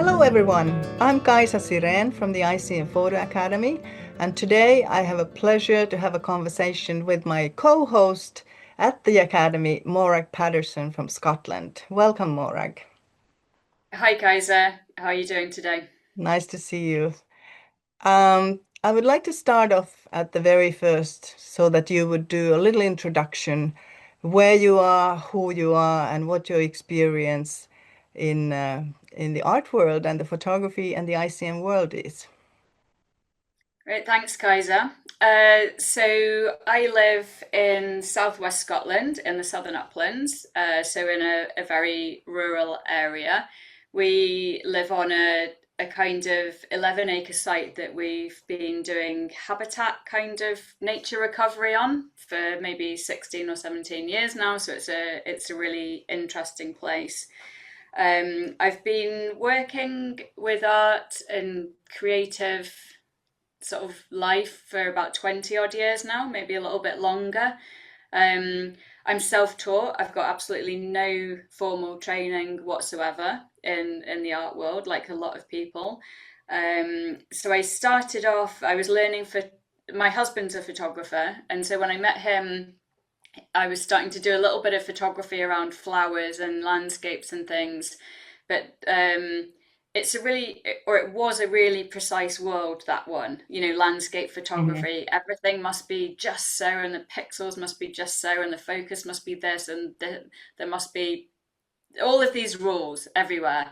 Hello everyone, I'm Kaisa Siren from the ICM Photo Academy, and today I have a pleasure to have a conversation with my co-host at the Academy, Morag Paterson from Scotland. Welcome, Morag. Hi, Kaiser. How are you doing today? Nice to see you. I would like to start off at the very first so that you would do a little introduction, where you are, who you are, and what your experience in the art world and the photography and the ICM world is. Great, thanks, Kaiser. So I live in southwest Scotland in the Southern Uplands, so in a very rural area. We live on a kind of 11-acre site that we've been doing habitat kind of nature recovery on for maybe 16 or 17 years now. So it's a really interesting place. I've been working with art and creative sort of life for about 20 odd years now, maybe a little bit longer. Um, I'm self-taught. I've got absolutely no formal training whatsoever in the art world, like a lot of people. So I started off, I was learning for my husband's a photographer, and so when I met him, I was starting to do a little bit of photography around flowers and landscapes and things. But it's a really, or it was a really precise world, that one. Landscape Mhm. photography, everything must be just so, and the pixels must be just so, and the focus must be this, and there must be all of these rules everywhere.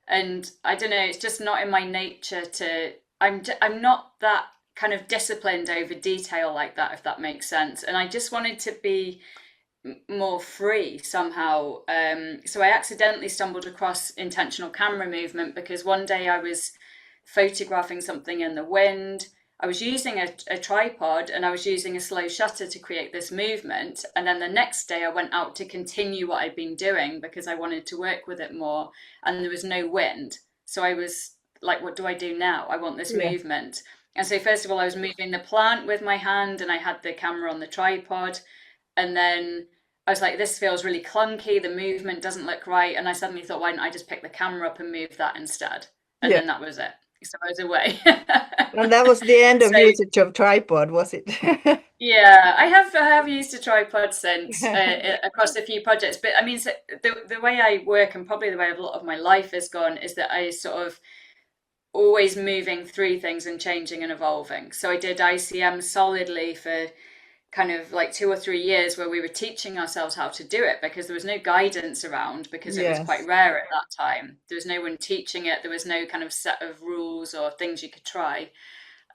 And I don't know, it's just not in my nature to. I'm not that kind of disciplined over detail like that, if that makes sense. And I just wanted to be more free somehow. So I accidentally stumbled across intentional camera movement because one day I was photographing something in the wind. I was using a tripod and I was using a slow shutter to create this movement. And then the next day I went out to continue what I'd been doing because I wanted to work with it more. And there was no wind. So I was like, what do I do now? I want this Yeah. movement. And so, first of all, I was moving the plant with my hand and I had the camera on the tripod. And then I was like, this feels really clunky. The movement doesn't look right. And I suddenly thought, why don't I just pick the camera up and move that instead? And Yeah. then that was it. So I was away. And that was the end of So usage of tripod, was it? yeah, I have used a tripod since across a few projects. But I mean, so the way I work and probably the way a lot of my life has gone is that I sort of always moving through things and changing and evolving. So I did ICM solidly for kind of like 2 or 3 years where we were teaching ourselves how to do it because there was no guidance around because it was quite Yes. rare at that time. There was no one teaching it. There was no kind of set of rules or things you could try.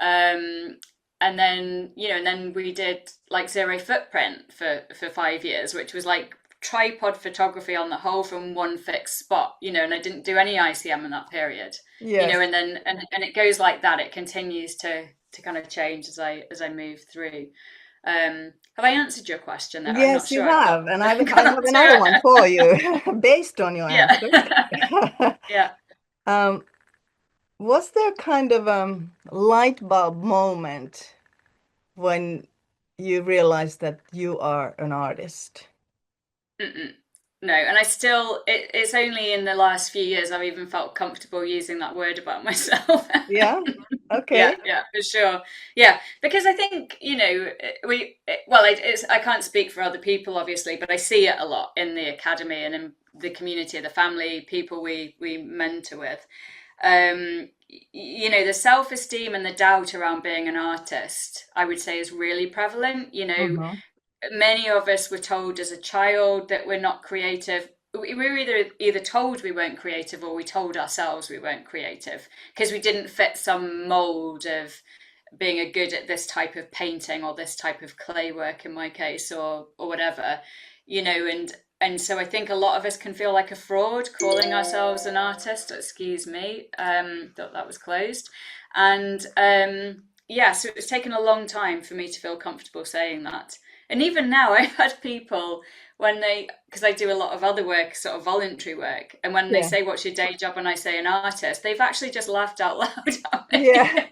Um, and then we did like zero footprint for 5 years, which was like tripod photography on the whole from one fixed spot, and I didn't do any ICM in that period, Yes. and then and it goes like that. It continues to kind of change as I move through. Have I answered your question there? I'm not Yes, you sure I've got have. And I got have onto another one it. for you based on your answer. Yeah. Yeah. Um, was there kind of a light bulb moment when you realized that you are an artist? Mm-mm. No, and it's only in the last few years I've even felt comfortable using that word about myself. Yeah. Yeah, Okay. yeah, for sure. Yeah, because I think, well, I can't speak for other people, obviously, but I see it a lot in the academy and in the community, the family, people we mentor with. The self-esteem and the doubt around being an artist, I would say, is really prevalent. Hmm. Many of us were told as a child that we're not creative. We were either told we weren't creative or we told ourselves we weren't creative because we didn't fit some mold of being a good at this type of painting or this type of clay work in my case or whatever, and so I think a lot of us can feel like a fraud calling ourselves an artist. Excuse me, thought that was closed. And yeah, so it's taken a long time for me to feel comfortable saying that. And even now, I've had people because I do a lot of other work, sort of voluntary work, and when they Yeah. say, "What's your day job?" and I say an artist, they've actually just laughed out loud at me. Yeah.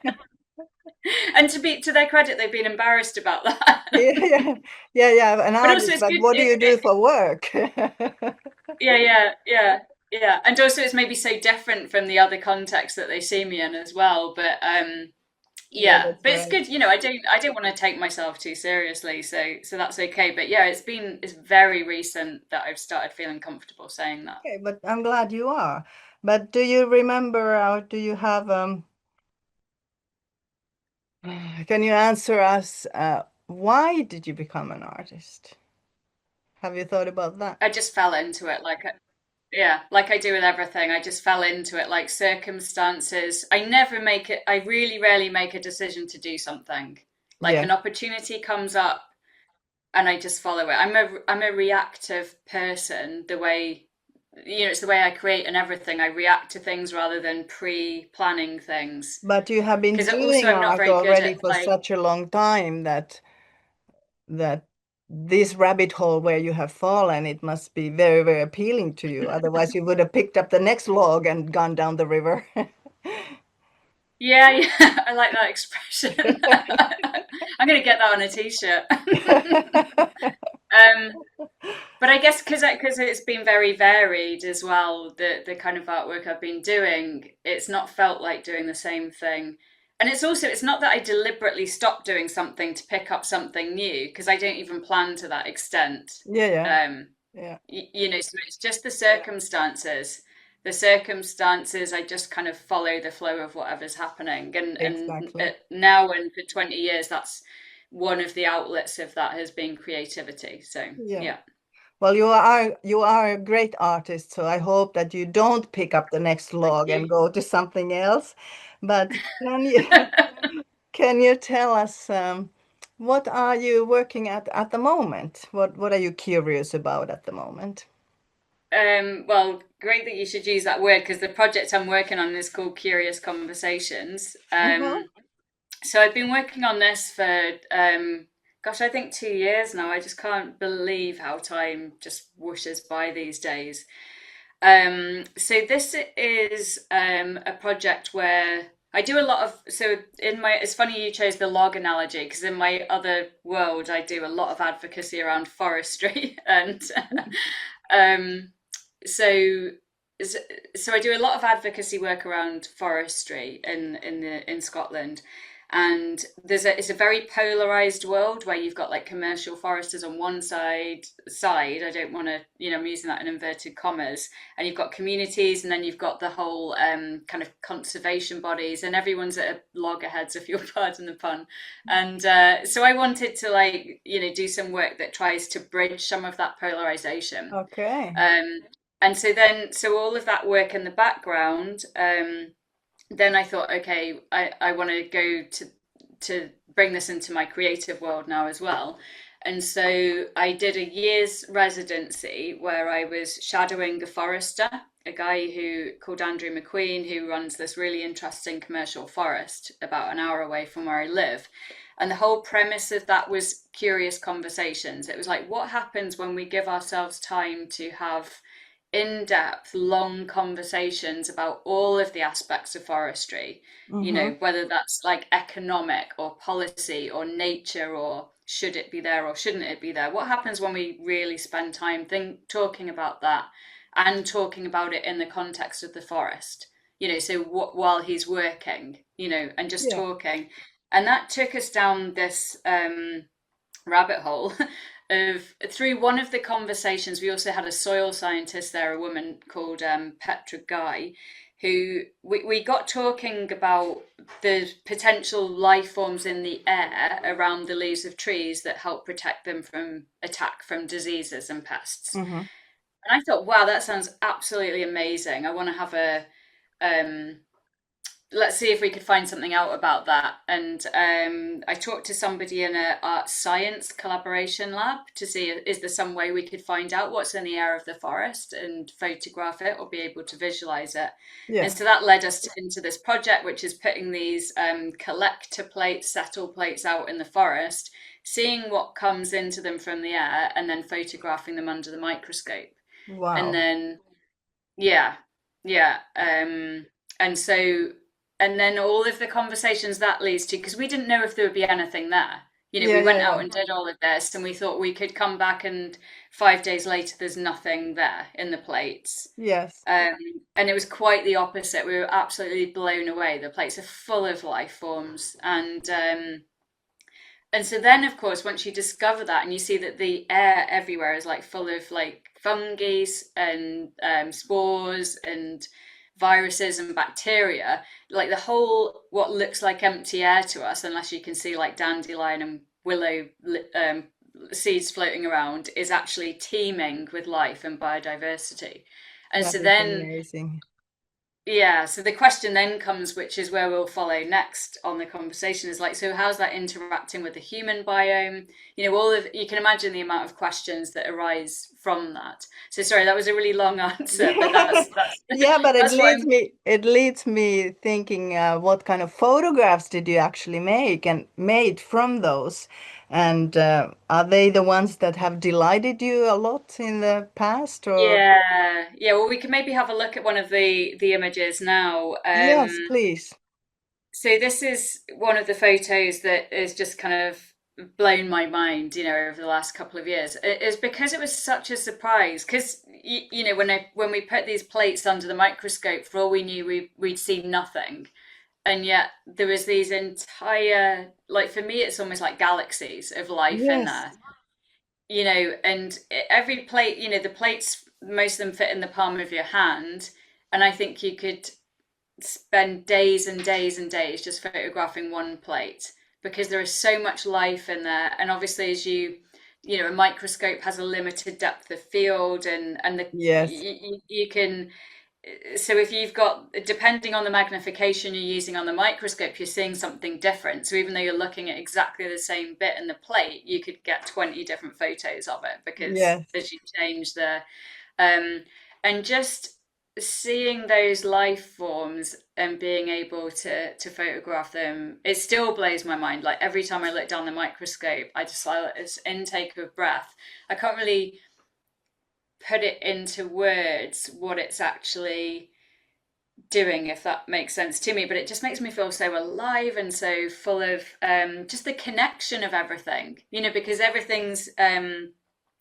And to their credit, they've been embarrassed about that. Yeah. Yeah. Yeah. Yeah. An But also, artist, it's but good. what do you do for work? Yeah, yeah, yeah. yeah, and also it's maybe so different from the other context that they see me in as well. But Yeah, yeah, that's but it's right. good. I don't want to take myself too seriously, so that's okay. But yeah, it's very recent that I've started feeling comfortable saying that. Okay, but I'm glad you are. But do you remember, or do you have, can you answer us, why did you become an artist? Have you thought about that? I just fell into it yeah, like I do with everything. I just fell into it like circumstances. I never make it, I really rarely make a decision to do something. Like Yeah, an opportunity comes up and I just follow it. I'm a reactive person, the way it's the way I create and everything. I react to things rather than pre-planning things. but you have been Because also doing I'm not art very good at already for like, such a long time that this rabbit hole where you have fallen, it must be very, very appealing to you. Otherwise, you would have picked up the next log and gone down the river. yeah, yeah, I like that expression. I'm gonna get that on a t-shirt. um, But I guess because it's been very varied as well, the kind of artwork I've been doing, it's not felt like doing the same thing. And it's not that I deliberately stopped doing something to pick up something new, because I don't even plan to that extent. Yeah, yeah, Um, yeah, so it's just the circumstances. The circumstances, I just kind of follow the flow of whatever's happening. And exactly. now and for 20 years, that's one of the outlets of that has been creativity. So Yeah. yeah. Well, you are a great artist, so I hope that you don't pick up the next Thank log and you. go to something else. But can you can you tell us, what are you working at the moment? What are you curious about at the moment? Well, great that you should use that word because the project I'm working on is called Curious Conversations. Uh-huh. So I've been working on this for, gosh, I think 2 years now. I just can't believe how time just whooshes by these days. So this is a project where I do a lot of, so in my, it's funny you chose the log analogy because in my other world I do a lot of advocacy around forestry and um, so so I do a lot of advocacy work around forestry in Scotland, and it's a very polarized world where you've got like commercial foresters on one side. I don't want to, I'm using that in inverted commas, and you've got communities, and then you've got the whole kind of conservation bodies, and everyone's at a loggerheads, if you'll pardon the pun. And so I wanted to like do some work that tries to bridge some of that polarization. Okay. um, so all of that work in the background, then I thought, okay, I want to go to bring this into my creative world now as well. And so I did a year's residency where I was shadowing a forester, a guy who called Andrew McQueen, who runs this really interesting commercial forest about an hour away from where I live. And the whole premise of that was curious conversations. It was like, what happens when we give ourselves time to have in depth, long conversations about all of the aspects of forestry, Mm-hmm. whether that's like economic or policy or nature or should it be there or shouldn't it be there? What happens when we really spend time talking about that and talking about it in the context of the forest? So while he's working, and just Yeah. talking. And that took us down this rabbit hole of through one of the conversations. We also had a soil scientist there, a woman called Petra Guy, who we got talking about the potential life forms in the air around the leaves of trees that help protect them from attack from diseases and pests. Mm-hmm. And I thought, wow, that sounds absolutely amazing. I want to have a um, let's see if we could find something out about that. And I talked to somebody in a art science collaboration lab to see is there some way we could find out what's in the air of the forest and photograph it or be able to visualize it. And Yeah. so that led us into this project, which is putting these collector plates, settle plates out in the forest, seeing what comes into them from the air, and then photographing them under the microscope. And Wow. then yeah, yeah. And so, and then all of the conversations that leads to, because we didn't know if there would be anything there. Yeah, We yeah, went out yeah. and did all of this, and we thought we could come back, and 5 days later, there's nothing there in the plates. Yes. Um, and it was quite the opposite. We were absolutely blown away. The plates are full of life forms, and so then, of course, once you discover that and you see that the air everywhere is like full of like fungi and spores and viruses and bacteria, like the whole what looks like empty air to us, unless you can see like dandelion and willow seeds floating around, is actually teeming with life and biodiversity. And That so is then amazing. yeah, so the question then comes, which is where we'll follow next on the conversation, is like, so how's that interacting with the human biome? All of you can imagine the amount of questions that arise from that. So sorry, that was a really long answer, but Yeah, that's yeah, but that's what I'm. it leads me thinking, what kind of photographs did you actually make and made from those? And are they the ones that have delighted you a lot in the past, or? Yeah, yeah. Well, we can maybe have a look at one of the images now. Yes, please. So this is one of the photos that is just kind of blown my mind, over the last couple of years. It is because it was such a surprise. Because when we put these plates under the microscope, for all we knew, we'd seen nothing, and yet there was these entire, like for me, it's almost like galaxies of life in Yes, there. And every plate, the plates, most of them fit in the palm of your hand, and I think you could spend days and days and days just photographing one plate because there is so much life in there. And obviously, as a microscope has a limited depth of field, and yes, you can. So if you've got, depending on the magnification you're using on the microscope, you're seeing something different. So even though you're looking at exactly the same bit in the plate, you could get 20 different photos of it because yes, as you change the um, and just seeing those life forms and being able to photograph them, it still blows my mind. Like every time I look down the microscope, I just like this intake of breath. I can't really put it into words what it's actually doing, if that makes sense to me, but it just makes me feel so alive and so full of just the connection of everything, because everything's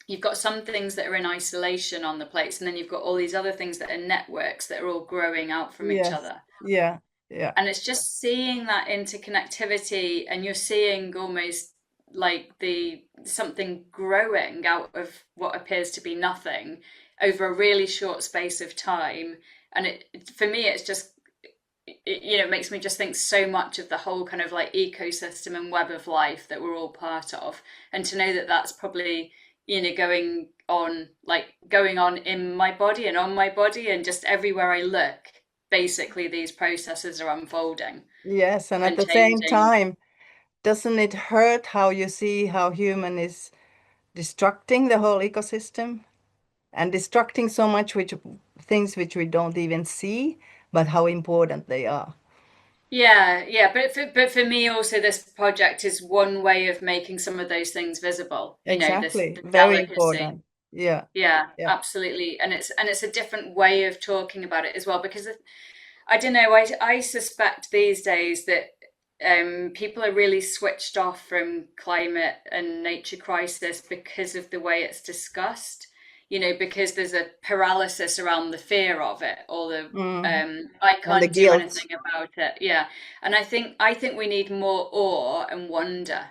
you've got some things that are in isolation on the plates, and then you've got all these other things that are networks that are all growing out from each yes, other. yeah, yeah, And it's just seeing that interconnectivity, and you're seeing almost like the something growing out of what appears to be nothing over a really short space of time. And it for me, it's just it makes me just think so much of the whole kind of like ecosystem and web of life that we're all part of, and to know that that's probably going on in my body and on my body, and just everywhere I look, basically these processes are unfolding yes. And at and the same changing. time, doesn't it hurt how you see how human is destructing the whole ecosystem and destructing so much which things which we don't even see, but how important they are? Yeah, yeah, but for me also, this project is one way of making some of those things visible, this Exactly. the Very delicacy. important. Yeah. Yeah, Yeah. absolutely. And it's a different way of talking about it as well, because I don't know, I suspect these days that people are really switched off from climate and nature crisis because of the way it's discussed, because there's a paralysis around the fear of it, or the Mm. I And the can't do guilt. anything about it. Yeah. And I think we need more awe and wonder,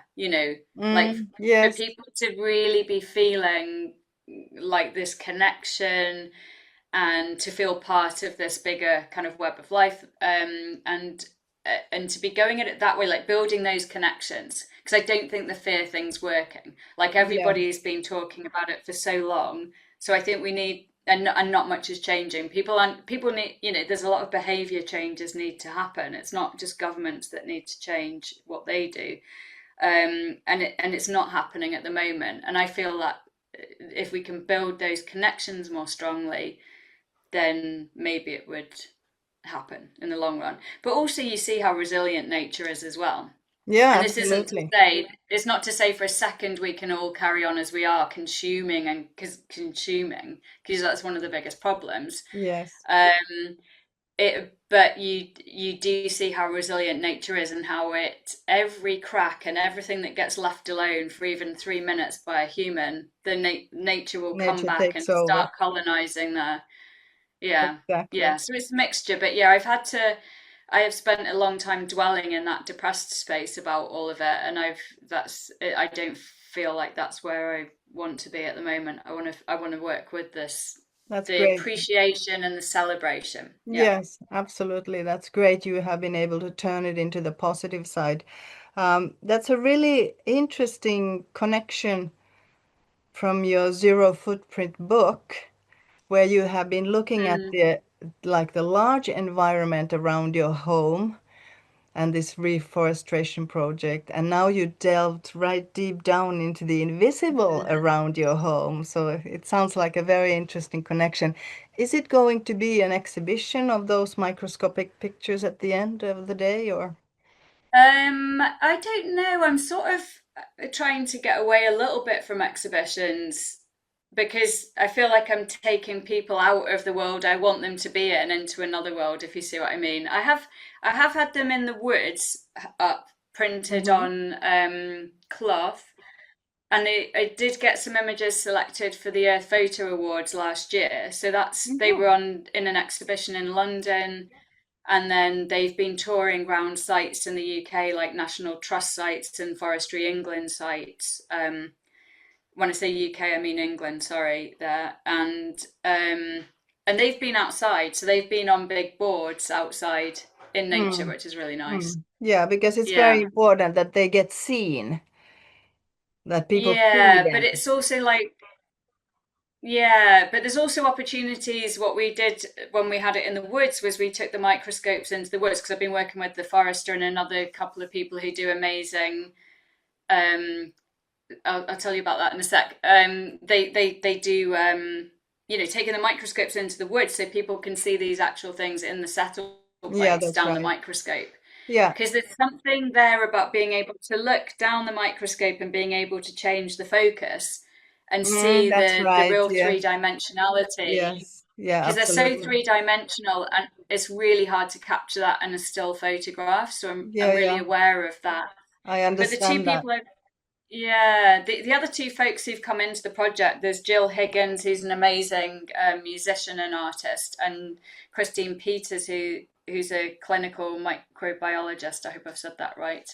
like Mm. for Yes. people to really be feeling like this connection, and to feel part of this bigger kind of web of life, and to be going at it that way, like building those connections, because I don't think the fear thing's working. Like Yeah. everybody's been talking about it for so long, so I think we need. And not much is changing. People need, there's a lot of behavior changes need to happen. It's not just governments that need to change what they do, and it's not happening at the moment. And I feel that if we can build those connections more strongly, then maybe it would happen in the long run. But also, you see how resilient nature is as well. Yeah, And this isn't to absolutely. say, it's not to say for a second we can all carry on as we are, consuming because that's one of the biggest problems. Yes. Um, but you do see how resilient nature is and how it every crack and everything that gets left alone for even 3 minutes by a human, the nature will come Nature back and takes over. start colonizing there. Yeah, Exactly. yeah. So it's a mixture, but yeah, I have spent a long time dwelling in that depressed space about all of it, and I don't feel like that's where I want to be at the moment. I want to work with this, That's the great. appreciation and the celebration. Yeah. Yes, absolutely. That's great. You have been able to turn it into the positive side. That's a really interesting connection from your zero footprint book, where you have been looking at Mm. the large environment around your home and this reforestation project, and now you delved right deep down into the invisible around your home. So it sounds like a very interesting connection. Is it going to be an exhibition of those microscopic pictures at the end of the day, or? I don't know. I'm sort of trying to get away a little bit from exhibitions because I feel like I'm taking people out of the world I want them to be in into another world, if you see what I mean. I have had them in the woods up printed Mm-hmm. on cloth, and I did get some images selected for the Earth Photo Awards last year. So they were Mm-hmm. on in an exhibition in London, and then they've been touring around sites in the UK, like National Trust sites and Forestry England sites. When I say UK, I mean England. Sorry, there and they've been outside, so they've been on big boards outside in nature, Mm. which is really nice. Mm. Yeah, because it's very Yeah, important that they get seen, that people see yeah, but them. it's also like yeah, but there's also opportunities. What we did when we had it in the woods was we took the microscopes into the woods because I've been working with the forester and another couple of people who do amazing. Um, I'll tell you about that in a sec. They do taking the microscopes into the woods so people can see these actual things in the settle Yeah, plates that's down the right. microscope. Yeah. Because there's something there about being able to look down the microscope and being able to change the focus and Mm, see that's the right. real Yeah. three dimensionality. Yes. Yeah, Because they're so absolutely. three dimensional and it's really hard to capture that in a still photograph. So Yeah, I'm really yeah. aware of that. I But the two understand that. people I've yeah, the other two folks who've come into the project, there's Jill Higgins, who's an amazing musician and artist, and Christine Peters, who's a clinical microbiologist. I hope I've said that right.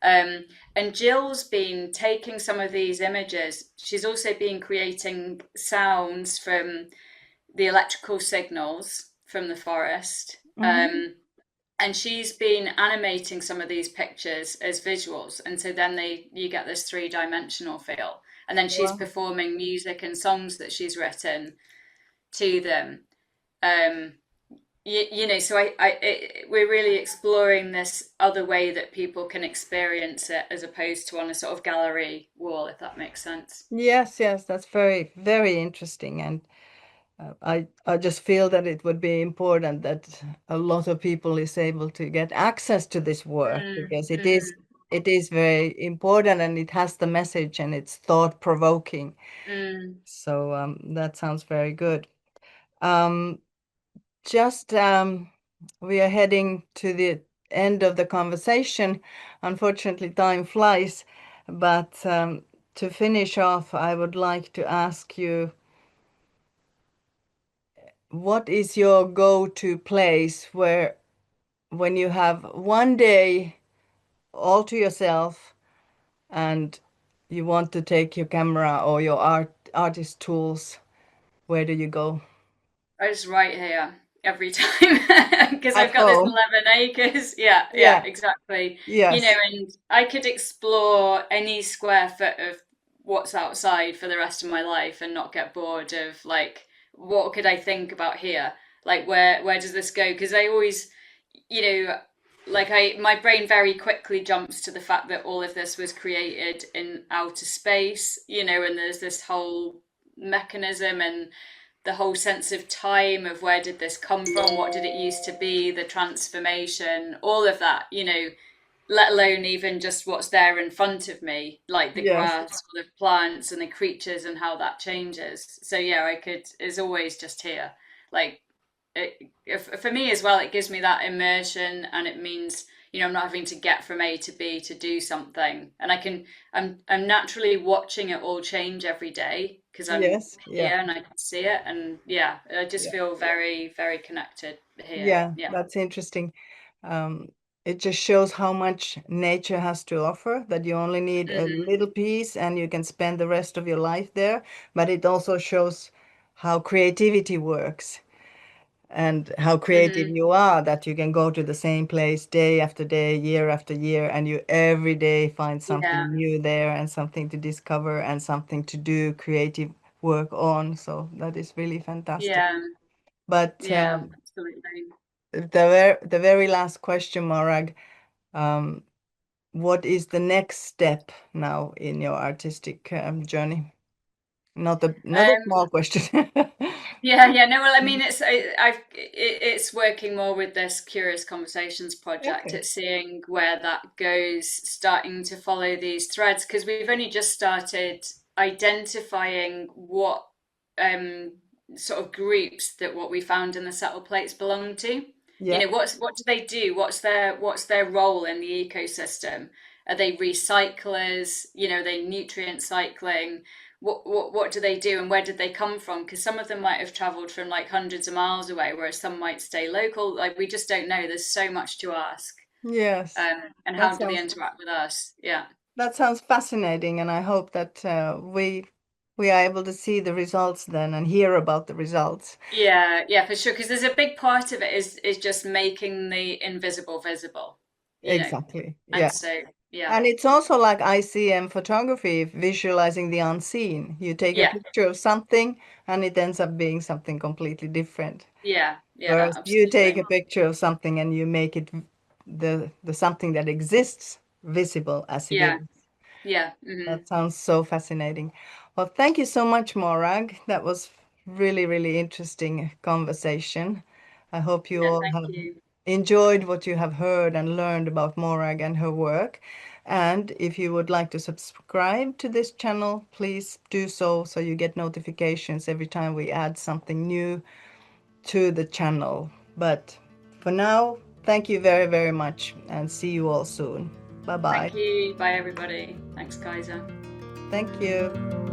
And Jill's been taking some of these images. She's also been creating sounds from the electrical signals from the forest. Hmm. And she's been animating some of these pictures as visuals, and so then they you get this three-dimensional feel, and then she's Wow. performing music and songs that she's written to them. um so we're really exploring this other way that people can experience it as opposed to on a sort of gallery wall, if that makes sense. Yes, yes, that's very, very interesting. And I just feel that it would be important that a lot of people is able to get access to this work Mm, because mm, it is very important and it has the message and it's thought provoking. mm. So that sounds very good. Um, just we are heading to the end of the conversation. Unfortunately, time flies, but to finish off, I would like to ask you, what is your go-to place where when you have one day all to yourself and you want to take your camera or your artist tools, where do you go? I just write here every time because At I've got this home. 11 acres. Yeah, yeah, Yeah. exactly. Yes. And I could explore any square foot of what's outside for the rest of my life and not get bored of like, what could I think about here? Like, where does this go? Because I always, you know, my brain very quickly jumps to the fact that all of this was created in outer space, and there's this whole mechanism and the whole sense of time of where did this come from, what did it used to be, the transformation, all of that, let alone even just what's there in front of me, like the Yes. grass, the plants, and the creatures, and how that changes. So yeah, I could is always just here, like for me as well, it gives me that immersion, and it means, I'm not having to get from A to B to do something, and I'm naturally watching it all change every day because I'm Yes, yeah, here and I can see it, and yeah, I just yeah, feel very, very connected here. yeah, Yeah. that's interesting. Um, it just shows how much nature has to offer, that you only need a Hmm. little piece and you can spend the rest of your life there. But it also shows how creativity works and how creative Hmm. you are, that you can go to the same place day after day, year after year, and you every day find Yeah. something new there and something to discover and something to do creative work on. So that is really fantastic. Yeah. But Yeah. Absolutely. the very last question, Morag, um, what is the next step now in your artistic journey? Not a Um, small question. Yeah, yeah, no, well, I mean, it's working more with this Curious Conversations project. Okay. It's seeing where that goes, starting to follow these threads, because we've only just started identifying what um sort of groups that what we found in the settle plates belong to. Yeah. What do they do? What's their role in the ecosystem? Are they recyclers? Are they nutrient cycling? What do they do, and where did they come from? Because some of them might have traveled from like hundreds of miles away, whereas some might stay local. Like, we just don't know. There's so much to ask. Yes. And That how do they sounds interact with us? Yeah. That sounds fascinating, and I hope that we are able to see the results then and hear about the results. Yeah, yeah, for sure. Because there's a big part of it is just making the invisible visible, you know. Exactly. And Yeah. so, yeah, And it's also like ICM photography, visualizing the unseen. You take a yeah, picture of something and it ends up being something completely different. yeah, yeah, Whereas you take absolutely. a picture of something and you make it the something that exists visible as it is. Yeah, yeah. Hmm. That sounds so fascinating. Well, thank you so much, Morag. That was really, really interesting conversation. I hope you Yeah, all thank have you. enjoyed what you have heard and learned about Morag and her work. And if you would like to subscribe to this channel, please do so you get notifications every time we add something new to the channel. But for now, thank you very, very much and see you all soon. Bye bye. Thank you. Bye, everybody. Thanks, Kaiser. Thank you.